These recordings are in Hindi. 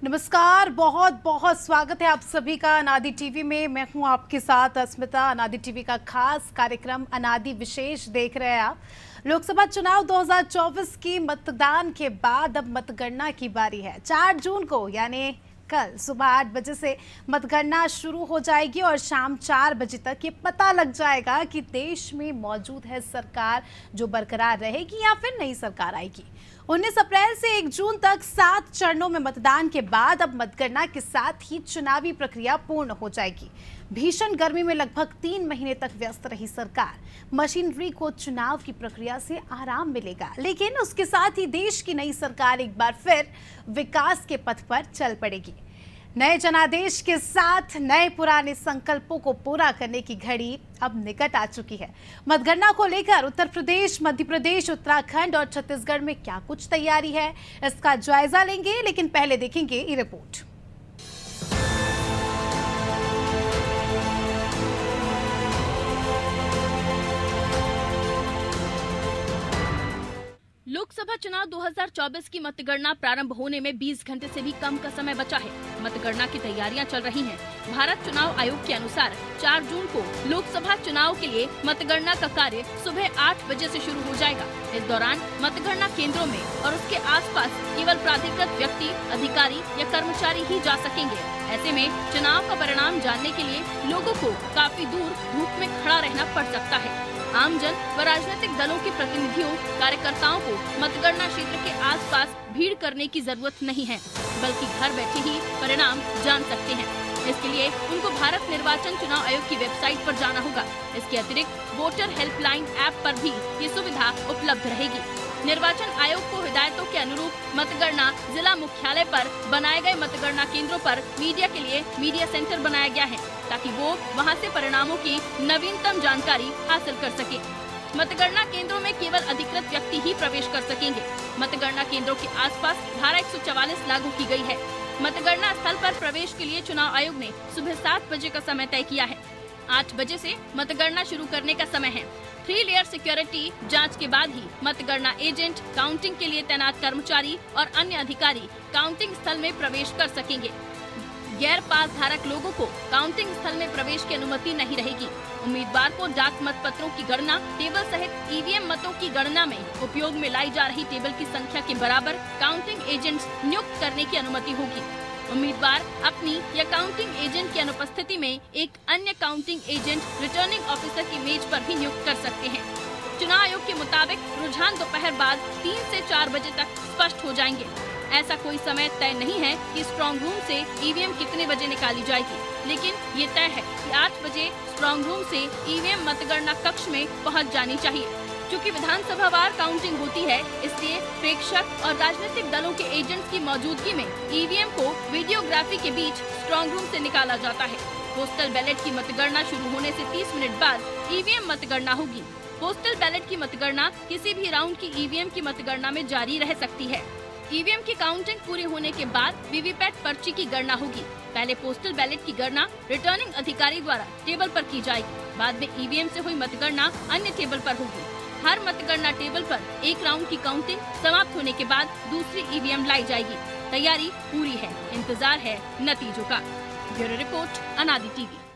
नमस्कार, बहुत बहुत स्वागत है आप सभी का अनादि टीवी में। मैं हूं आपके साथ अस्मिता। अनादि टीवी का खास कार्यक्रम अनादि विशेष देख रहे हैं आप। लोकसभा चुनाव 2024 की मतदान के बाद अब मतगणना की बारी है। 4 जून को यानी कल सुबह 8 बजे से मतगणना शुरू हो जाएगी और शाम 4 बजे तक ये पता लग जाएगा कि देश में मौजूद है सरकार जो बरकरार रहेगी या फिर नई सरकार आएगी। 19 अप्रैल से 1 जून तक 7 चरणों में मतदान के बाद अब मतगणना के साथ ही चुनावी प्रक्रिया पूर्ण हो जाएगी। भीषण गर्मी में लगभग 3 महीने तक व्यस्त रही सरकार। मशीनरी को चुनाव की प्रक्रिया से आराम मिलेगा, लेकिन उसके साथ ही देश की नई सरकार एक बार फिर विकास के पथ पर चल पड़ेगी। नए जनादेश के साथ नए पुराने संकल्पों को पूरा करने की घड़ी अब निकट आ चुकी है। मतगणना को लेकर उत्तर प्रदेश, मध्य प्रदेश, उत्तराखंड और छत्तीसगढ़ में क्या कुछ तैयारी है, इसका जायजा लेंगे, लेकिन पहले देखेंगे ये रिपोर्ट। लोकसभा चुनाव 2024 की मतगणना प्रारंभ होने में 20 घंटे से भी कम का समय बचा है। मतगणना की तैयारियां चल रही हैं। भारत चुनाव आयोग के अनुसार 4 जून को लोकसभा चुनाव के लिए मतगणना का कार्य सुबह 8 बजे से शुरू हो जाएगा। इस दौरान मतगणना केंद्रों में और उसके आसपास केवल प्राधिकृत व्यक्ति, अधिकारी या कर्मचारी ही जा सकेंगे। ऐसे में चुनाव का परिणाम जानने के लिए लोगों को काफी दूर धूप में खड़ा रहना पड़ सकता है। आमजन व राजनीतिक दलों के प्रतिनिधियों, कार्यकर्ताओं को मतगणना क्षेत्र के आसपास भीड़ करने की जरूरत नहीं है, बल्कि घर बैठे ही परिणाम जान सकते हैं। इसके लिए उनको भारत निर्वाचन चुनाव आयोग की वेबसाइट पर जाना होगा। इसके अतिरिक्त वोटर हेल्पलाइन ऐप पर भी ये सुविधा उपलब्ध रहेगी। निर्वाचन आयोग को हिदायतों के अनुरूप मतगणना जिला मुख्यालय पर बनाए गए मतगणना केंद्रों पर मीडिया के लिए मीडिया सेंटर बनाया गया है, ताकि वो वहां से परिणामों की नवीनतम जानकारी हासिल कर सके। मतगणना केंद्रों में केवल अधिकृत व्यक्ति ही प्रवेश कर सकेंगे। मतगणना केंद्रों के आसपास धारा 144 लागू की गई है। मतगणना स्थल पर प्रवेश के लिए चुनाव आयोग ने सुबह 7 बजे का समय तय किया है। 8 बजे से मतगणना शुरू करने का समय है। 3 लेयर सिक्योरिटी जांच के बाद ही मतगणना एजेंट, काउंटिंग के लिए तैनात कर्मचारी और अन्य अधिकारी काउंटिंग स्थल में प्रवेश कर सकेंगे। गैर पास धारक लोगों को काउंटिंग स्थल में प्रवेश की अनुमति नहीं रहेगी। उम्मीदवार को डाक मत पत्रों की गणना, टेबल सहित ईवीएम मतों की गणना में उपयोग में लाई जा रही टेबल की संख्या के बराबर काउंटिंग एजेंट्स नियुक्त करने की अनुमति होगी। उम्मीदवार अपनी या काउंटिंग एजेंट की अनुपस्थिति में एक अन्य काउंटिंग एजेंट रिटर्निंग ऑफिसर की मेज पर भी नियुक्त कर सकते हैं। चुनाव आयोग के मुताबिक रुझान दोपहर बाद 3 से 4 बजे तक स्पष्ट हो जाएंगे। ऐसा कोई समय तय नहीं है कि स्ट्रांग रूम से ईवीएम कितने बजे निकाली जाएगी, लेकिन ये तय है कि 8 बजे स्ट्रांग रूम से ईवीएम मतगणना कक्ष में पहुंच जानी चाहिए। चूँकि विधानसभावार काउंटिंग होती है, इसलिए प्रेक्षक और राजनीतिक दलों के एजेंट्स की मौजूदगी में ईवीएम को वीडियोग्राफी के बीच स्ट्रांग रूम से निकाला जाता है। पोस्टल बैलेट की मतगणना शुरू होने से 30 मिनट बाद ईवीएम मतगणना होगी। पोस्टल बैलेट की मतगणना किसी भी राउंड की ईवीएम की मतगणना में जारी रह सकती है। ईवीएम की काउंटिंग पूरी होने के बाद वीवीपैट पर्ची की गणना होगी। पहले पोस्टल बैलेट की गणना रिटर्निंग अधिकारी द्वारा टेबल पर की जाएगी। बाद में ईवीएम से हुई मतगणना अन्य टेबल पर होगी। हर मतगणना टेबल पर एक राउंड की काउंटिंग समाप्त होने के बाद दूसरी ईवीएम लाई जाएगी। तैयारी पूरी है, इंतजार है नतीजों का। ब्यूरो रिपोर्ट, अनादि टीवी।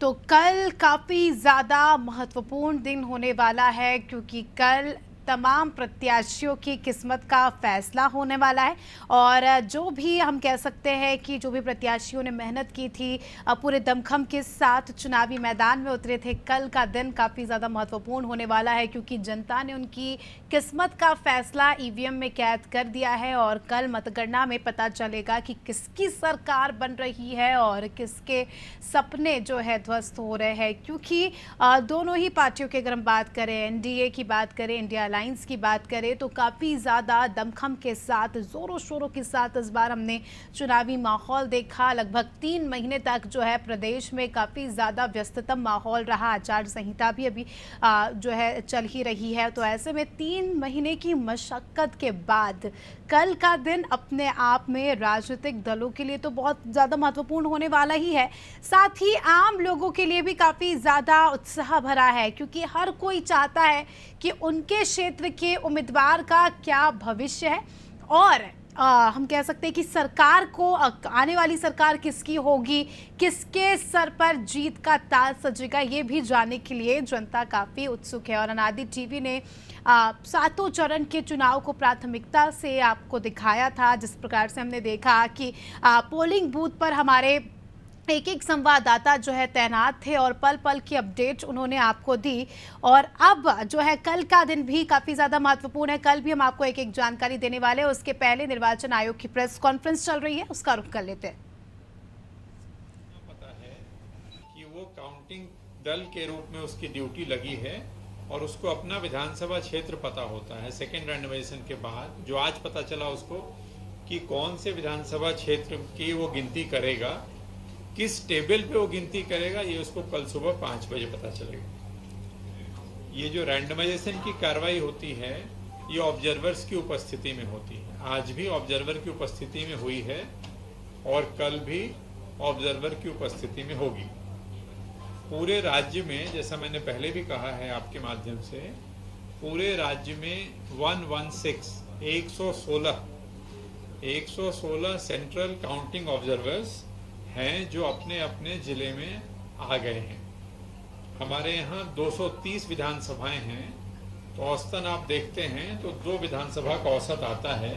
तो कल काफ़ी ज़्यादा महत्वपूर्ण दिन होने वाला है, क्योंकि कल तमाम प्रत्याशियों की किस्मत का फैसला होने वाला है। और जो भी हम कह सकते हैं कि जो भी प्रत्याशियों ने मेहनत की थी, पूरे दमखम के साथ चुनावी मैदान में उतरे थे, कल का दिन काफ़ी ज़्यादा महत्वपूर्ण होने वाला है, क्योंकि जनता ने उनकी किस्मत का फैसला ईवीएम में कैद कर दिया है। और कल मतगणना में पता चलेगा कि किसकी सरकार बन रही है और किसके सपने जो है ध्वस्त हो रहे हैं। क्योंकि दोनों ही पार्टियों की अगर हम बात करें, एनडीए की बात करें, इंडिया हेडलाइंस की बात करें तो काफ़ी ज़्यादा दमखम के साथ, ज़ोरों शोरों के साथ इस बार हमने चुनावी माहौल देखा। लगभग 3 महीने तक जो है प्रदेश में काफ़ी ज़्यादा व्यस्ततम माहौल रहा। आचार संहिता भी अभी जो है चल ही रही है। तो ऐसे में 3 महीने की मशक्क़त के बाद कल का दिन अपने आप में राजनीतिक दलों के लिए तो बहुत ज़्यादा महत्वपूर्ण होने वाला ही है, साथ ही आम लोगों के लिए भी काफ़ी ज़्यादा उत्साह भरा है, क्योंकि हर कोई चाहता है कि उनके क्षेत्र के उम्मीदवार का क्या भविष्य है और हम कह सकते हैं कि सरकार को आने वाली सरकार किसकी होगी, किसके सर पर जीत का ताज सजेगा, ये भी जानने के लिए जनता काफ़ी उत्सुक है। और अनादि टीवी ने 7 चरण के चुनाव को प्राथमिकता से आपको दिखाया था। जिस प्रकार से हमने देखा कि पोलिंग बूथ पर हमारे एक संवाददाता जो है तैनात थे और पल पल की अपडेट उन्होंने आपको दी। और अब जो है कल का दिन भी काफ़ी ज़्यादा महत्वपूर्ण है। कल भी हम आपको एक जानकारी देने वाले हैं। उसके पहले निर्वाचन आयोग की प्रेस कॉन्फ्रेंस चल रही है, उसका रुख कर लेते हैं। पता है कि वो काउंटिंग दल के रूप में उसकी ड्यूटी लगी है और उसको अपना विधानसभा क्षेत्र पता होता है सेकेंड रैंडमाइजेशन के बाद। जो आज पता चला उसको कि कौन से विधानसभा क्षेत्र की वो गिनती करेगा, किस टेबल पे वो गिनती करेगा, ये उसको कल सुबह 5 बजे पता चलेगा। ये जो रैंडमाइजेशन की कार्रवाई होती है ये ऑब्जर्वर्स की उपस्थिति में होती है। आज भी ऑब्जर्वर की उपस्थिति में हुई है और कल भी ऑब्जर्वर की उपस्थिति में होगी। पूरे राज्य में, जैसा मैंने पहले भी कहा है आपके माध्यम से, पूरे राज्य में 116 सेंट्रल काउंटिंग ऑब्जर्वर्स हैं जो अपने अपने जिले में आ गए हैं। हमारे यहाँ 230 विधानसभाएं हैं, तो औसतन आप देखते हैं तो 2 विधानसभा का औसत आता है।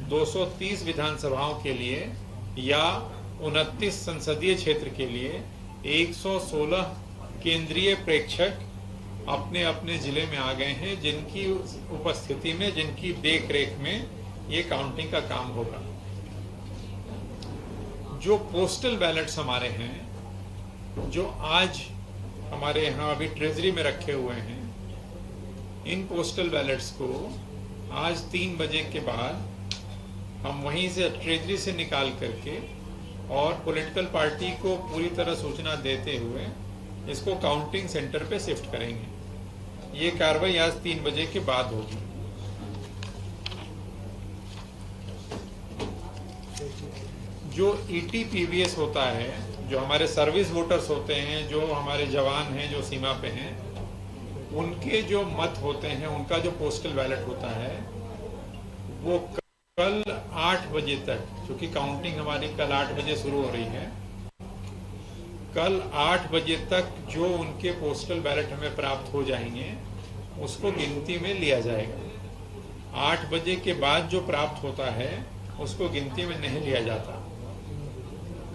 230 विधानसभाओं के लिए या 29 संसदीय क्षेत्र के लिए 116 केंद्रीय प्रेक्षक अपने अपने जिले में आ गए हैं, जिनकी उपस्थिति में, जिनकी देख रेख में ये काउंटिंग का काम होगा। जो पोस्टल बैलेट्स हमारे हैं, जो आज हमारे यहाँ अभी ट्रेजरी में रखे हुए हैं, इन पोस्टल बैलेट्स को आज 3 बजे के बाद हम वहीं से ट्रेजरी से निकाल करके और पॉलिटिकल पार्टी को पूरी तरह सूचना देते हुए इसको काउंटिंग सेंटर पे शिफ्ट करेंगे। ये कार्रवाई आज 3 बजे के बाद होगी। जो ETPVS होता है, जो हमारे सर्विस वोटर्स होते हैं, जो हमारे जवान हैं जो सीमा पे हैं, उनके जो मत होते हैं, उनका जो पोस्टल बैलेट होता है, वो कल 8 बजे तक, क्योंकि काउंटिंग हमारी कल 8 बजे शुरू हो रही है, कल 8 बजे तक जो उनके पोस्टल बैलेट हमें प्राप्त हो जाएंगे उसको गिनती में लिया जाएगा। 8 बजे के बाद जो प्राप्त होता है उसको गिनती में नहीं लिया जाता।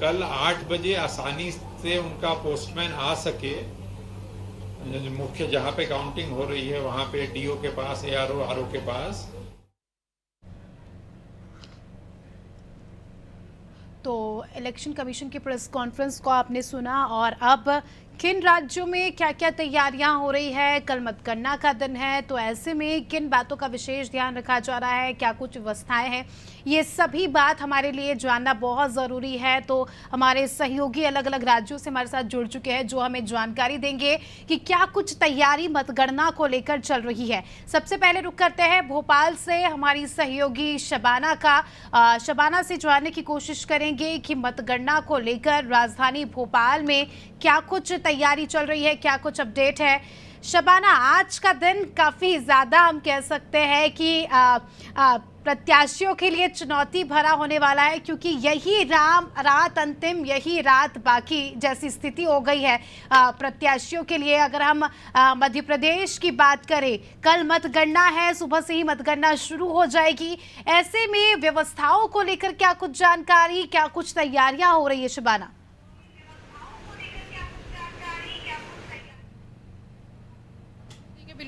कल 8 बजे आसानी से उनका पोस्टमैन आ सके, मुख्य जहां पे काउंटिंग हो रही है वहां पे DO के पास, ARO, RO के पास। तो इलेक्शन कमीशन की प्रेस कॉन्फ्रेंस को आपने सुना। और अब किन राज्यों में क्या क्या तैयारियां हो रही है, कल मतगणना का दिन है, तो ऐसे में किन बातों का विशेष ध्यान रखा जा रहा है, क्या कुछ व्यवस्थाएं हैं, ये सभी बात हमारे लिए जानना बहुत ज़रूरी है। तो हमारे सहयोगी अलग अलग राज्यों से हमारे साथ जुड़ चुके हैं जो हमें जानकारी देंगे कि क्या कुछ तैयारी मतगणना को लेकर चल रही है। सबसे पहले रुक करते हैं भोपाल से हमारी सहयोगी शबाना का। शबाना से जानने की कोशिश करेंगे कि मतगणना को लेकर राजधानी भोपाल में क्या कुछ तैयारी चल रही है, क्या कुछ अपडेट है। शबाना, आज का दिन काफ़ी ज़्यादा हम कह सकते हैं कि प्रत्याशियों के लिए चुनौती भरा होने वाला है, क्योंकि यही रात अंतिम, यही रात बाकी जैसी स्थिति हो गई है प्रत्याशियों के लिए। अगर हम मध्य प्रदेश की बात करें, कल मतगणना है, सुबह से ही मतगणना शुरू हो जाएगी। ऐसे में व्यवस्थाओं को लेकर क्या कुछ जानकारी, क्या कुछ तैयारियां हो रही है शबाना?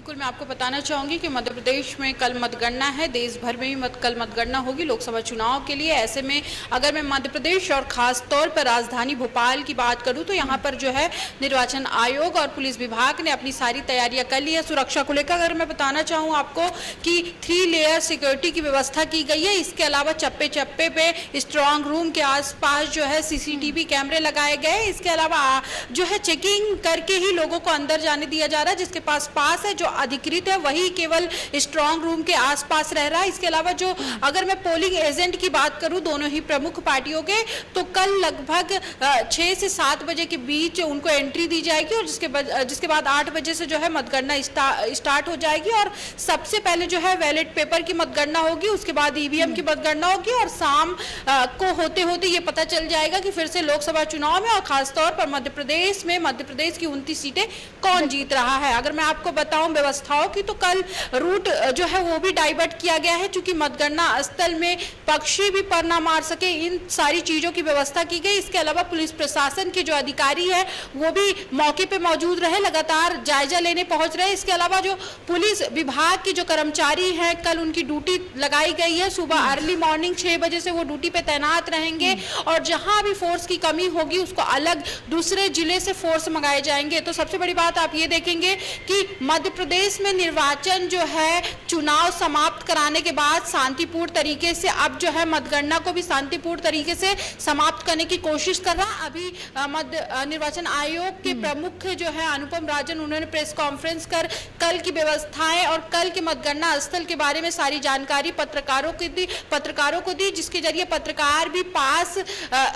बिल्कुल, मैं आपको बताना चाहूँगी कि मध्य प्रदेश में कल मतगणना है, देश भर में भी कल मतगणना होगी लोकसभा चुनाव के लिए। ऐसे में अगर मैं मध्य प्रदेश और ख़ास तौर पर राजधानी भोपाल की बात करूँ तो यहाँ पर जो है निर्वाचन आयोग और पुलिस विभाग ने अपनी सारी तैयारियां कर ली है। सुरक्षा को लेकर अगर मैं बताना चाहूँ आपको कि 3 लेयर सिक्योरिटी की व्यवस्था की गई है। इसके अलावा चप्पे चप्पे पे स्ट्रांग रूम के आसपास जो है CCTV कैमरे लगाए गए। इसके अलावा जो है चेकिंग करके ही लोगों को अंदर जाने दिया जा रहा है। जिसके पास है, जो अधिकृत है, वही केवल स्ट्रांग रूम के आसपास रह रहा है। इसके अलावा जो अगर मैं पोलिंग एजेंट की बात करूं दोनों ही प्रमुख पार्टियों के, तो कल लगभग 6 से 7 बजे के बीच उनको एंट्री दी जाएगी और जिसके बाद 8 बजे से जो है मतगणना स्टार्ट हो जाएगी। और सबसे पहले जो है बैलेट पेपर की मतगणना होगी, उसके बाद EVM की मतगणना होगी और शाम को होते होते ये पता चल जाएगा कि फिर से लोकसभा चुनाव में और खासतौर पर मध्य प्रदेश की 29 सीटें कौन जीत रहा है। अगर मैं आपको बताऊं व्यवस्थाओं की, तो कल रूट जो है वो भी डाइवर्ट किया गया है, क्योंकि मतगणना स्थल में पक्षी भी पर ना मार सके, इन सारी चीजों की व्यवस्था की गई। इसके अलावा पुलिस प्रशासन के जो अधिकारी है वो भी मौके पे मौजूद रहे, लगातार जायजा लेने पहुंच रहे। इसके अलावा जो पुलिस विभाग के जो कर्मचारी हैं, कल उनकी ड्यूटी लगाई गई है। सुबह अर्ली मॉर्निंग 6 बजे से वो ड्यूटी पे तैनात रहेंगे और जहां भी फोर्स की कमी होगी उसको अलग दूसरे जिले से फोर्स मंगाए जाएंगे। तो सबसे बड़ी बात आप ये देखेंगे कि मध्य प्रदेश में निर्वाचन जो है चुनाव समाप्त कराने के बाद शांतिपूर्ण तरीके से अब जो है मतगणना को भी शांतिपूर्ण तरीके से समाप्त करने की कोशिश कर रहा। अभी निर्वाचन आयोग के प्रमुख जो है अनुपम राजन, उन्होंने प्रेस कॉन्फ्रेंस कर कल की व्यवस्थाएं और कल के मतगणना स्थल के बारे में सारी जानकारी पत्रकारों को दी, जिसके जरिए पत्रकार भी पास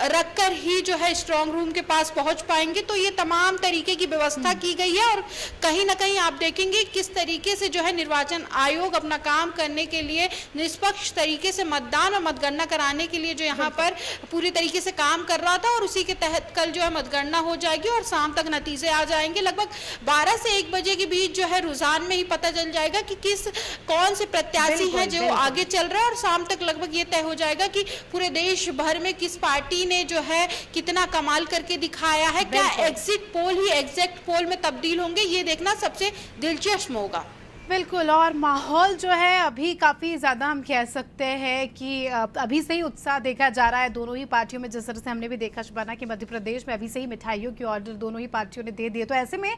रखकर ही जो है स्ट्रांग रूम के पास पहुंच पाएंगे। तो ये तमाम तरीके की व्यवस्था की गई है और कहीं ना कहीं आप देखेंगे किस तरीके से जो है निर्वाचन आयोग अपना काम करने के लिए निष्पक्ष तरीके से मतदान और मतगणना कराने के लिए जो यहाँ पर पूरी तरीके से काम कर रहा था। और उसी के तहत कल जो है मतगणना हो जाएगी और शाम तक नतीजे आ जाएंगे। लगभग 12 से 1 बजे के बीच जो है रुझान में ही पता चल जाएगा कि कौन से प्रत्याशी हैं जो आगे चल रहा है। और शाम तक लगभग ये तय हो जाएगा कि पूरे देश भर में किस पार्टी ने जो है कितना कमाल करके दिखाया है। क्या एग्जिट पोल ही एग्जैक्ट पोल में तब्दील होंगे, ये देखना सबसे दिलचस्प होगा। बिल्कुल, और माहौल जो है अभी काफ़ी ज़्यादा हम कह सकते हैं कि अभी से ही उत्साह देखा जा रहा है दोनों ही पार्टियों में। जिस तरह से हमने भी देखा शबाना कि मध्य प्रदेश में अभी से ही मिठाइयों के ऑर्डर दोनों ही पार्टियों ने दे दिए। तो ऐसे में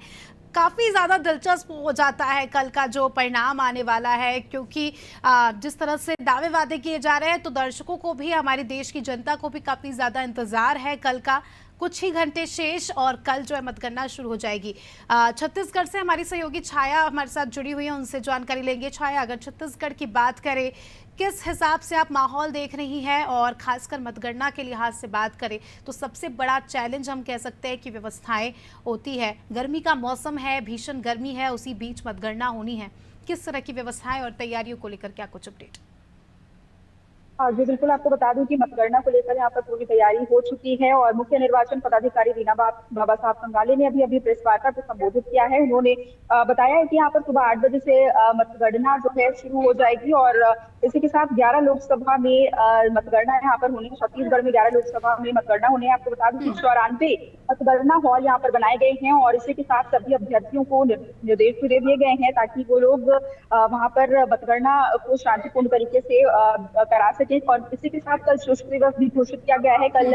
काफ़ी ज़्यादा दिलचस्प हो जाता है कल का जो परिणाम आने वाला है, क्योंकि जिस तरह से दावे वादे किए जा रहे हैं तो दर्शकों को भी, हमारे देश की जनता को भी काफ़ी ज़्यादा इंतज़ार है कल का। कुछ ही घंटे शेष और कल जो है मतगणना शुरू हो जाएगी। छत्तीसगढ़ से हमारी सहयोगी छाया हमारे साथ जुड़ी हुई है, उनसे जानकारी लेंगे। छाया, अगर छत्तीसगढ़ की बात करें, किस हिसाब से आप माहौल देख रही हैं और खासकर मतगणना के लिहाज से बात करें तो सबसे बड़ा चैलेंज हम कह सकते हैं कि व्यवस्थाएं होती है। गर्मी का मौसम है, भीषण गर्मी है, उसी बीच मतगणना होनी है। किस तरह की व्यवस्थाएं और तैयारियों को लेकर क्या कुछ अपडेट? जी बिल्कुल, आपको बता दूं कि मतगणना को लेकर यहाँ पर पूरी तैयारी हो चुकी है और मुख्य निर्वाचन पदाधिकारी रीना बाबा साहब कंगाले ने अभी प्रेस वार्ता को संबोधित किया है। उन्होंने बताया है कि यहाँ पर सुबह 8 बजे से मतगणना जो है शुरू हो जाएगी और इसी के साथ 11 लोकसभा में मतगणना यहाँ पर होनी है। छत्तीसगढ़ में 11 लोकसभा में मतगणना होने। आपको बता दूं कि 94 मतगणना हॉल यहाँ पर बनाए गए हैं और इसी के साथ सभी अभ्यर्थियों को निर्देश भी दे दिए गए हैं ताकि वो लोग वहाँ पर मतगणना को शांतिपूर्ण तरीके से करा सके। और इसी के साथ कल शुष्क दिवस भी घोषित किया गया है। कल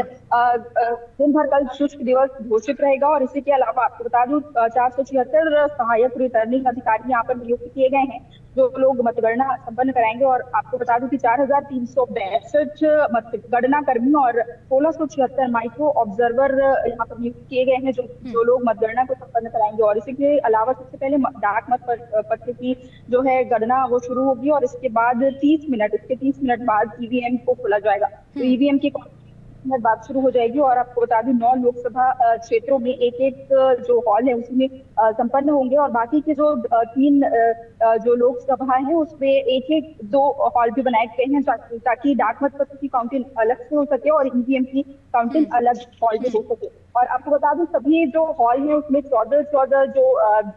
दिन भर कल शुष्क दिवस घोषित रहेगा और इसी के अलावा आपको बता दूं 476 सहायक रिटर्निंग अधिकारी यहाँ पर नियुक्त किए गए हैं जो लोग मतगणना संपन्न कराएंगे। और आपको बता दूं कि 4362 मतगणना कर्मी और 1676 माइक्रो ऑब्जर्वर यहाँ पर नियुक्त किए गए हैं जो लोग मतगणना को संपन्न कराएंगे। और इसी के अलावा सबसे पहले डाक मत पत्र की जो है गणना वो शुरू होगी और इसके बाद 30 मिनट बाद ईवीएम को खोला जाएगा। तो ईवीएम की बात शुरू हो जाएगी। और आपको बता दूं 9 लोकसभा क्षेत्रों में एक जो हॉल है उसमें संपन्न होंगे और बाकी के जो 3 जो लोकसभा है उसमें एक 2 हॉल भी बनाए गए हैं ताकि डाक मत पत्र की काउंटिंग अलग से हो सके और ईवीएम की काउंटिंग अलग हॉल भी हो सके। और आपको बता दूं सभी जो हॉल है उसमें 14 जो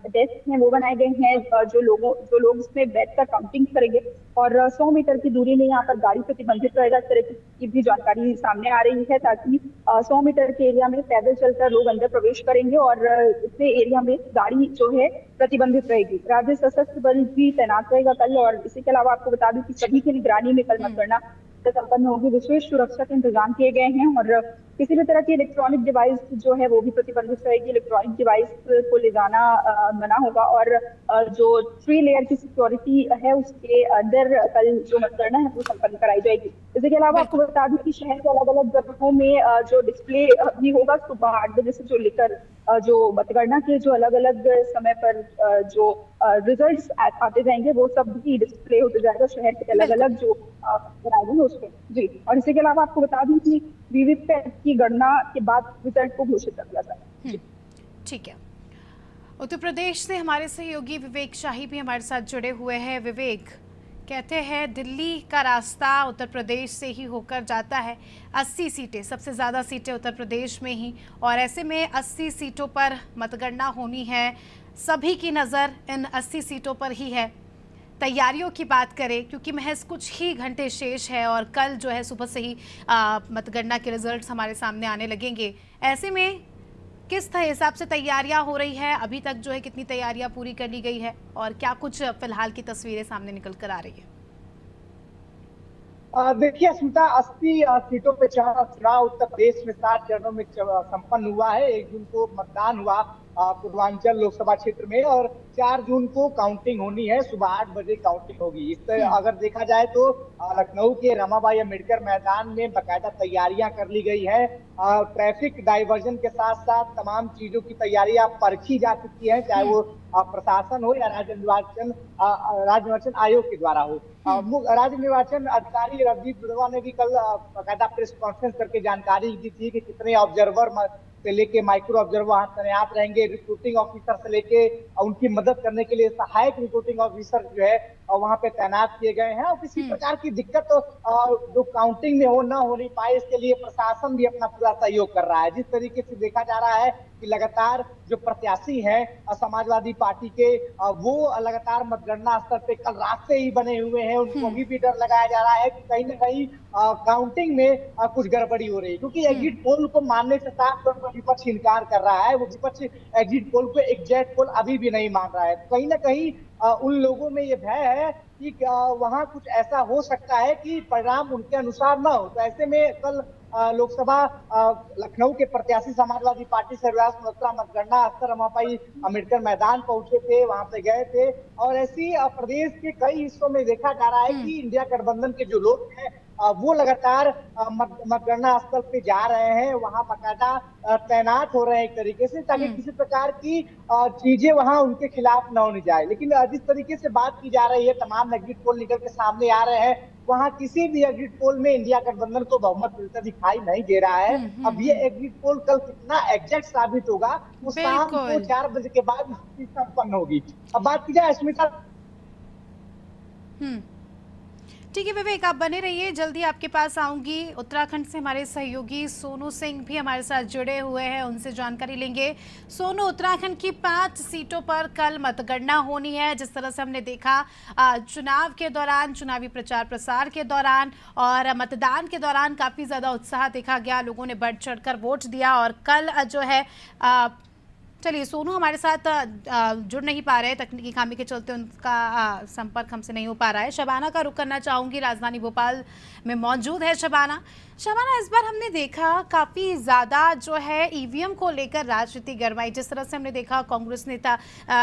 डेस्क हैं वो बनाए गए हैं, जो लोग उसमें बैठकर काउंटिंग करेंगे। और 100 मीटर की दूरी में यहाँ पर गाड़ी प्रतिबंधित रहेगा, इस तरह की भी जानकारी सामने आ रही है, ताकि 100 मीटर के एरिया में पैदल चलकर लोग अंदर प्रवेश करेंगे और इतने एरिया में गाड़ी जो है प्रतिबंधित रहेगी। राज्य सशस्त्र बल भी तैनात रहेगा कल। और इसी के अलावा आपको बता दूं कि सभी की निगरानी में कल मतगणना संपन्न होगी। विशेष सुरक्षा के इंतजाम किए गए हैं और किसी भी तरह की इलेक्ट्रॉनिक डिवाइस जो है वो भी प्रतिबंधित रहेगी। इलेक्ट्रॉनिक डिवाइस को ले जाना मना होगा और जो 3 लेयर की सिक्योरिटी है उसके अंदर कल जो मतगणना है वो संपन्न कराई जाएगी। इसके अलावा आपको बता दूं कि शहर के अलग अलग जगहों में जो डिस्प्ले भी होगा सुबह 8 बजे से जो लेकर जो मतगणना के जो अलग अलग समय पर जो रिजल्ट्स आते जाएंगे वो सब भी डिस्प्ले होते जाएगा शहर के अलग अलग जो बनाए उसमें जी। और इसके अलावा आपको बता दूं कि वीवीपैट की गणना के बाद रिजल्ट को घोषित कर दिया जाएगा। ठीक है। उत्तर प्रदेश से हमारे सहयोगी विवेक शाही भी हमारे साथ जुड़े हुए हैं। विवेक, कहते हैं दिल्ली का रास्ता उत्तर प्रदेश से ही होकर जाता है। 80 सीटें, सबसे ज़्यादा सीटें उत्तर प्रदेश में ही, और ऐसे में 80 सीटों पर मतगणना होनी है। सभी की नज़र इन 80 सीटों पर ही है। तैयारियों की बात करें, क्योंकि महज कुछ ही घंटे शेष है और कल जो है सुबह से ही मतगणना के रिजल्ट्स हमारे सामने आने लगेंगे। ऐसे में किस हिसाब से तैयारियां हो रही है? अभी तक जो है कितनी तैयारियां पूरी कर ली गई है और क्या कुछ फिलहाल की तस्वीरें सामने निकल कर आ रही है? देखिए अस्मिता, 80 सीटों पे चुनाव उत्तर प्रदेश में 7 चरणों में संपन्न हुआ है। 1 जून को मतदान हुआ पूर्वांचल लोकसभा क्षेत्र में और 4 जून को काउंटिंग होनी है। सुबह 8 बजे काउंटिंग होगी। इस तरह अगर देखा जाए तो लखनऊ के रमाबाई अंबेडकर मैदान में बाकायदा तैयारियां कर ली गई है। ट्रैफिक डाइवर्जन के साथ साथ तमाम चीजों की तैयारियां परखी जा चुकी है, चाहे वो प्रशासन हो या राज्य निर्वाचन आयोग के द्वारा हो। राज्य निर्वाचन अधिकारी रणदीप जुड़वा ने भी कल बाकायदा प्रेस कॉन्फ्रेंस करके जानकारी दी थी कि कितने ऑब्जर्वर से लेके माइक्रो ऑब्जर्वर वहां तैनात रहेंगे। रिक्रूटिंग ऑफिसर से लेके उनकी मदद करने के लिए सहायक रिक्रूटिंग ऑफिसर जो है वहां पे तैनात किए गए हैं। और किसी प्रकार की दिक्कत जो काउंटिंग में हो नहीं पाए, इसके लिए प्रशासन भी अपना पूरा सहयोग कर रहा है। जिस तरीके से देखा जा रहा है कि लगातार जो प्रत्याशी हैं समाजवादी पार्टी के, वो लगातार मतगणना स्तर पे कल रात से ही बने हुए हैं। उनको भी डर लगाया जा रहा है कि कहीं ना कहीं काउंटिंग में कुछ गड़बड़ी हो रही है, क्योंकि एग्जिट पोल को मानने से साफ तौर पर विपक्ष इनकार कर रहा है। वो विपक्ष एग्जिट पोल को एग्जैक्ट पोल अभी भी नहीं मान रहा है। कहीं ना कहीं उन लोगों में ये भय है कि वहां कुछ ऐसा हो सकता है कि परिणाम उनके अनुसार ना हो। तो ऐसे में कल लोकसभा लखनऊ के प्रत्याशी समाजवादी पार्टी सर्वराज मल्होत्रा मतगणना स्थल रमाबाई अंबेडकर मैदान पहुंचे थे, वहां पे गए थे। और ऐसी प्रदेश के कई हिस्सों में देखा जा रहा है कि इंडिया गठबंधन के जो लोग हैं वो लगातार मतगणना स्थल पे जा रहे हैं, वहां बाकायदा तैनात हो रहे हैं एक तरीके से, ताकि किसी प्रकार की चीजें वहां उनके खिलाफ न होनी जाए। लेकिन जिस तरीके से बात की जा रही है, तमाम एग्जिट पोल निकल के सामने आ रहे हैं, वहां किसी भी एग्जिट पोल में इंडिया गठबंधन को बहुमत मिलता दिखाई नहीं दे रहा है। अब ये एग्जिट पोल कल कितना एग्जैक्ट साबित होगा वो शाम को 4 बजे के बाद संपन्न होगी। अब बात की जाए अस्मिता। ठीक है विवेक, आप बने रहिए, जल्दी आपके पास आऊंगी। उत्तराखंड से हमारे सहयोगी सोनू सिंह भी हमारे साथ जुड़े हुए हैं, उनसे जानकारी लेंगे। सोनू, उत्तराखंड की 5 सीटों पर कल मतगणना होनी है। जिस तरह से हमने देखा चुनाव के दौरान, चुनावी प्रचार प्रसार के दौरान और मतदान के दौरान काफ़ी ज़्यादा उत्साह देखा गया, लोगों ने बढ़ चढ़कर वोट दिया। और कल जो है चलिए सोनू हमारे साथ जुड़ नहीं पा रहे, तकनीकी खामी के चलते उनका संपर्क हमसे नहीं हो पा रहा है। शबाना का रुख करना चाहूँगी, राजधानी भोपाल में मौजूद है शबाना। इस बार हमने देखा काफ़ी ज़्यादा जो है ईवीएम को लेकर राजनीति गरमाई। जिस तरह से हमने देखा कांग्रेस नेता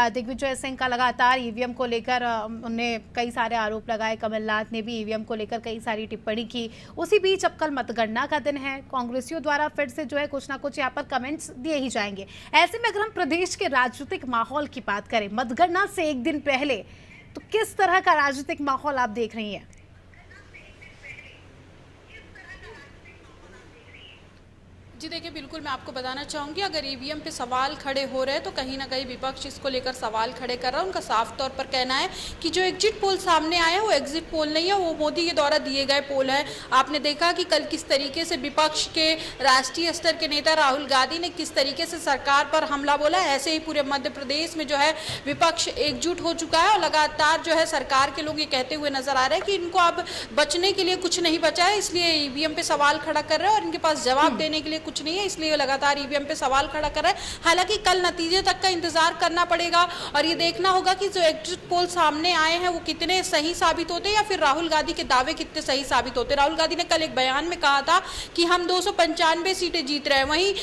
दिग्विजय सिंह का लगातार ईवीएम को लेकर उन्होंने कई सारे आरोप लगाए, कमलनाथ ने भी ईवीएम को लेकर कई सारी टिप्पणी की। उसी बीच अब कल मतगणना का दिन है, कांग्रेसियों द्वारा फिर से जो है कुछ ना कुछ यहाँ पर कमेंट्स दिए ही जाएंगे। ऐसे में अगर हम प्रदेश के राजनीतिक माहौल की बात करें, मतगणना से एक दिन पहले, तो किस तरह का राजनीतिक माहौल आप देख रही हैं? जी देखिए, बिल्कुल मैं आपको बताना चाहूँगी, अगर ईवीएम पे सवाल खड़े हो रहे हैं तो कहीं ना कहीं विपक्ष इसको लेकर सवाल खड़े कर रहा है। उनका साफ तौर पर कहना है कि जो एग्जिट पोल सामने आया है वो एग्जिट पोल नहीं है, वो मोदी के द्वारा दिए गए पोल है। आपने देखा कि कल किस तरीके से विपक्ष के राष्ट्रीय स्तर के नेता राहुल गांधी ने किस तरीके से सरकार पर हमला बोला। ऐसे ही पूरे मध्य प्रदेश में जो है विपक्ष एकजुट हो चुका है और लगातार जो है सरकार के लोग ये कहते हुए नजर आ रहे हैं कि इनको अब बचने के लिए कुछ नहीं बचा है, इसलिए ईवीएम पे सवाल खड़ा कर रहे हैं और इनके पास जवाब देने के लिए कुछ नहीं है, इसलिए लगातार ईवीएम पे सवाल खड़ा कर रहा है। हालांकि कल नतीजे तक का इंतजार करना पड़ेगा और ये देखना होगा कि जो एग्जिट पोल सामने आए हैं वो कितने सही साबित होते हैं या फिर राहुल गांधी के दावे कितने सही साबित होते हैं। राहुल गांधी ने कल एक बयान में कहा था कि हम 295 सीटें जीत रहे हैं। वहीं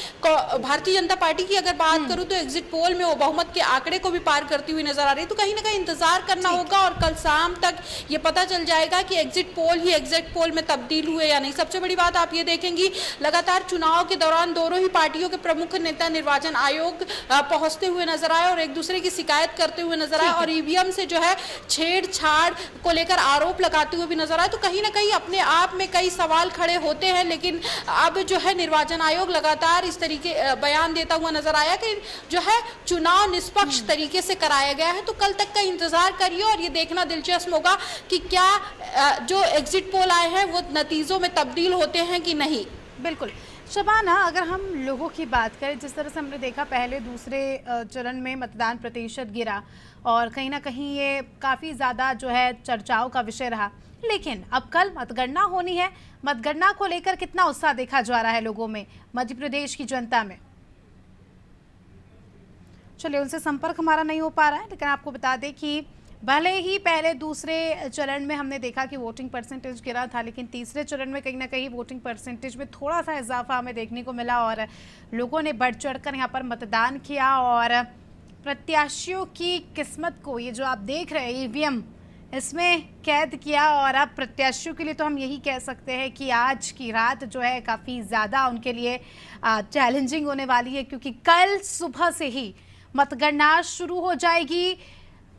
भारतीय जनता पार्टी की अगर बात करूं तो एग्जिट पोल में वो बहुमत के आंकड़े को भी पार करती हुई नजर आ रही है। तो कहीं ना कहीं इंतजार करना होगा और कल शाम तक ये पता चल जाएगा कि एग्जिट पोल ही एग्जिट पोल में तब्दील हुए या नहीं। सबसे बड़ी बात आप ये देखेंगी, लगातार चुनाव के दौरान दोनों ही पार्टियों के प्रमुख नेता निर्वाचन आयोग पहुंचते हुए नजर आए और एक दूसरे की शिकायत करते हुए नजर आए और ईवीएम से जो है छेड़छाड़ को लेकर आरोप लगाते हुए भी नजर आए। तो कहीं ना कहीं अपने आप में कई सवाल खड़े होते हैं, लेकिन अब जो है निर्वाचन आयोग लगातार इस तरीके बयान देता हुआ नजर आया कि जो है चुनाव निष्पक्ष तरीके से कराया गया है। तो कल तक का इंतजार करिए और ये देखना दिलचस्प होगा कि क्या जो एग्जिट पोल आए हैं वो नतीजों में तब्दील होते हैं कि नहीं। बिल्कुल शबाना, अगर हम लोगों की बात करें, जिस तरह से हमने देखा पहले दूसरे चरण में मतदान प्रतिशत गिरा और कहीं ना कहीं ये काफ़ी ज़्यादा जो है चर्चाओं का विषय रहा, लेकिन अब कल मतगणना होनी है। मतगणना को लेकर कितना उत्साह देखा जा रहा है लोगों में, मध्य प्रदेश की जनता में? चलिए, उनसे संपर्क हमारा नहीं हो पा रहा है, लेकिन आपको बता दें कि भले ही पहले दूसरे चरण में हमने देखा कि वोटिंग परसेंटेज गिरा था, लेकिन तीसरे चरण में कहीं ना कहीं वोटिंग परसेंटेज में थोड़ा सा इजाफा हमें देखने को मिला और लोगों ने बढ़ चढ़कर यहाँ पर मतदान किया और प्रत्याशियों की किस्मत को, ये जो आप देख रहे हैं ईवीएम, इसमें कैद किया। और अब प्रत्याशियों के लिए तो हम यही कह सकते हैं कि आज की रात जो है काफ़ी ज़्यादा उनके लिए चैलेंजिंग होने वाली है, क्योंकि कल सुबह से ही मतगणना शुरू हो जाएगी।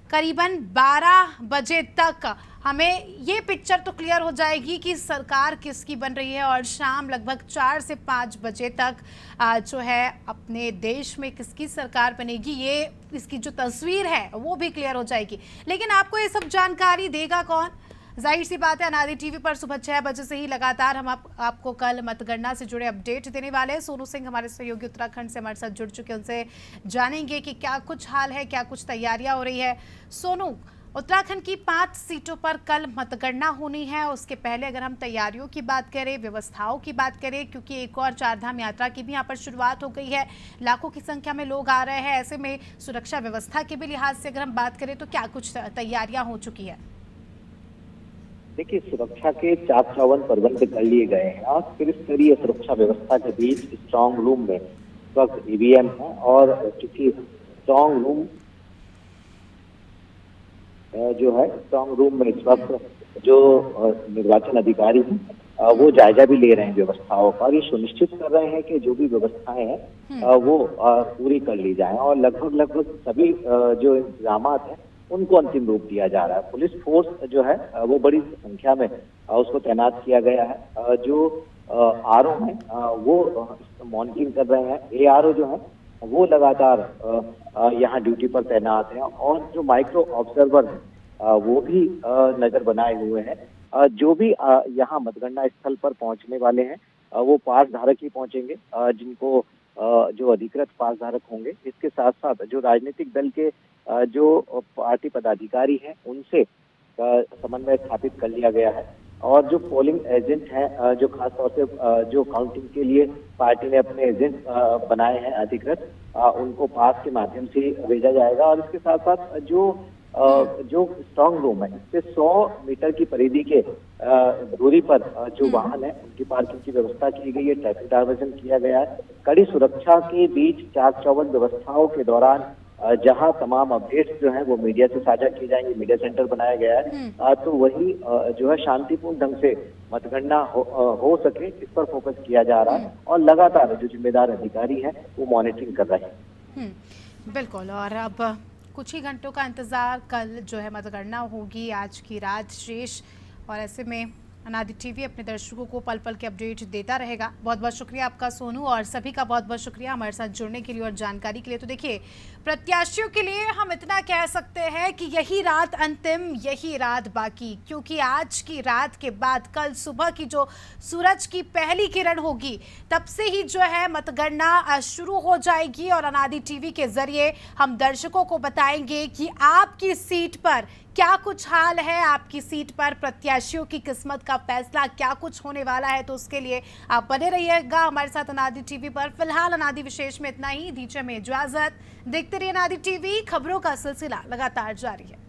करीबन 12 बजे तक हमें ये पिक्चर तो क्लियर हो जाएगी कि सरकार किसकी बन रही है और शाम लगभग 4 से 5 बजे तक जो है अपने देश में किसकी सरकार बनेगी, ये इसकी जो तस्वीर है वो भी क्लियर हो जाएगी। लेकिन आपको ये सब जानकारी देगा कौन? जाहिर सी बात है, अनादि टीवी पर सुबह 6 बजे से ही लगातार हम आपको कल मतगणना से जुड़े अपडेट देने वाले हैं। सोनू सिंह हमारे सहयोगी उत्तराखंड से हमारे साथ जुड़ चुके हैं, उनसे जानेंगे कि क्या कुछ हाल है, क्या कुछ तैयारियां हो रही है। सोनू, उत्तराखंड की 5 सीटों पर कल मतगणना होनी है, उसके पहले अगर हम तैयारियों की बात करें, व्यवस्थाओं की बात करें, क्योंकि एक और 4 धाम यात्रा की भी यहाँ पर शुरुआत हो गई है, लाखों की संख्या में लोग आ रहे हैं, ऐसे में सुरक्षा व्यवस्था के भी लिहाज से अगर हम बात करें तो क्या कुछ तैयारियां हो चुकी है? देखिए, सुरक्षा के चाक चौबंद प्रबंध कर लिए गए हैं और त्रिस्तरीय सुरक्षा व्यवस्था के बीच स्ट्रांग रूम में इस वक्त ईवीएम है और चूंकि स्ट्रांग रूम जो है स्ट्रांग रूम में इस वक्त जो निर्वाचन अधिकारी हैं वो जायजा भी ले रहे हैं व्यवस्थाओं का और ये सुनिश्चित कर रहे हैं कि जो भी व्यवस्थाएं हैं वो पूरी कर ली जाए और लगभग सभी जो इंतजाम हैं उनको अंतिम रूप दिया जा रहा है। पुलिस फोर्स जो है वो बड़ी संख्या में उसको तैनात किया गया है। जो आरओ है वो मॉनिटरिंग कर रहे हैं, एआरओ जो है वो लगातार यहाँ ड्यूटी पर तैनात हैं और जो माइक्रो ऑब्जर्वर है वो भी नजर बनाए हुए हैं। जो भी यहाँ मतगणना स्थल पर पहुंचने वाले हैं वो पास धारक ही पहुंचेंगे, जिनको जो अधिकृत पास धारक होंगे। इसके साथ साथ जो राजनीतिक दल के जो पार्टी पदाधिकारी हैं उनसे समन्वय स्थापित कर लिया गया है और जो पोलिंग एजेंट हैं जो खासतौर से जो काउंटिंग के लिए पार्टी ने अपने एजेंट बनाए हैं अधिकृत, उनको पास के माध्यम से भेजा जाएगा। और इसके साथ साथ जो स्ट्रांग रूम है इससे 100 मीटर की परिधि के दूरी पर जो वाहन है उनकी पार्किंग की व्यवस्था की गई है, ट्रैफिक डायवर्जन किया गया है। कड़ी सुरक्षा के बीच चाक चौबंद व्यवस्थाओं के दौरान जहां तमाम अपडेट्स जो हैं वो मीडिया से साझा किए जाएंगे, मीडिया सेंटर बनाया गया है, तो वही जो है शांतिपूर्ण ढंग से मतगणना हो सके इस पर फोकस किया जा रहा है और लगातार जो जिम्मेदार अधिकारी हैं वो मॉनिटरिंग कर रहे हैं। बिल्कुल, और अब कुछ ही घंटों का इंतजार, कल जो है मतगणना होगी, आज की रात शेष, और ऐसे में अनादि टीवी अपने दर्शकों को पल पल के अपडेट देता रहेगा। बहुत बहुत शुक्रिया आपका सोनू, और सभी का बहुत बहुत शुक्रिया हमारे साथ जुड़ने के लिए और जानकारी के लिए। तो देखिए, प्रत्याशियों के लिए हम इतना कह सकते हैं कि यही रात अंतिम, यही रात बाकी, क्योंकि आज की रात के बाद कल सुबह की जो सूरज की पहली किरण होगी तब से ही जो है मतगणना शुरू हो जाएगी, और अनादि टीवी के जरिए हम दर्शकों को बताएंगे कि आपकी सीट पर क्या कुछ हाल है, आपकी सीट पर प्रत्याशियों की किस्मत का फैसला क्या कुछ होने वाला है। तो उसके लिए आप बने रहिएगा हमारे साथ अनादि टीवी पर। फिलहाल अनादि विशेष में इतना ही, दीजिए में इजाजत। देखते रहिए अनादि टीवी, खबरों का सिलसिला लगातार जारी है।